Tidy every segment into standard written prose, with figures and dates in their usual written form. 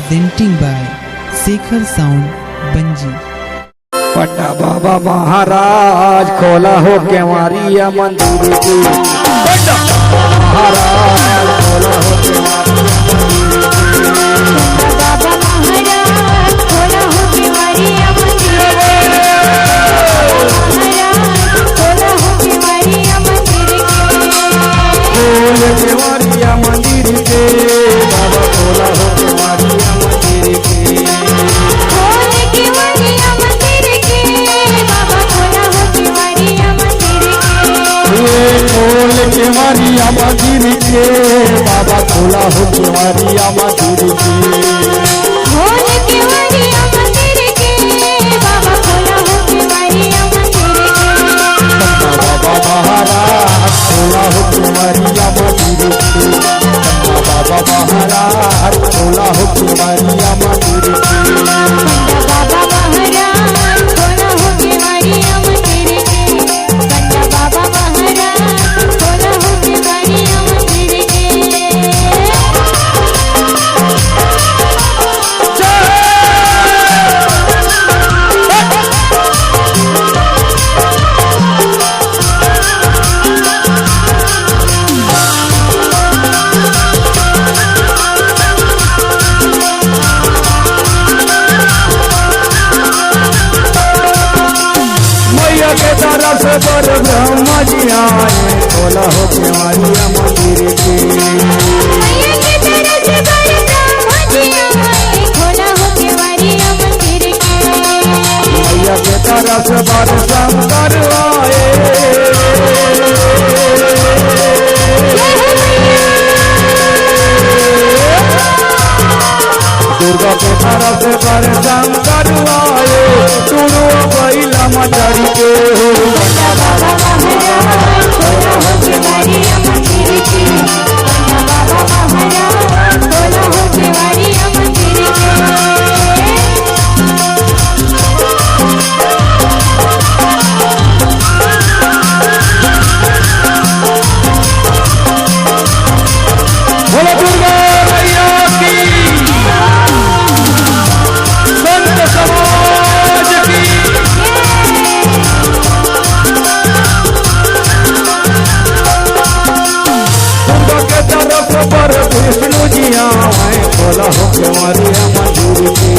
presenting by Shekhar Sound Banji। Patna Baba Maharaj खोला हो केवाड़िया मंदिर की। पटना महाराज खोला हो केवाड़िया मंदिर के बाबा खोला हो केवाड़िया मंदिर के। केवाड़िया मंदिर के बाबा खोला हो केवाड़िया मंदिर के। बाबा महाराज खोला हो केवाड़िया मंदिर के। बाबा महाराज खोला हो केवाड़िया मंदिर के। से पर ब्रह्मा जी आए खोला हो केवाड़िया मंदिर के। मैया के तरफ से पर ब्रह्मा जी आए खोला हो केवाड़िया मंदिर के। मैया के तरफ से पर शंकर आए दुर्गा के तरफ से पर शंकर आए टूड़ो बैला मचरी के। विष्णु जी आए खोला हो केवाड़िया मंदिर के।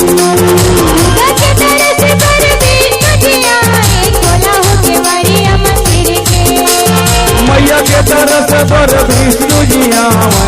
मैया के तरफ से पर विष्णु जी आए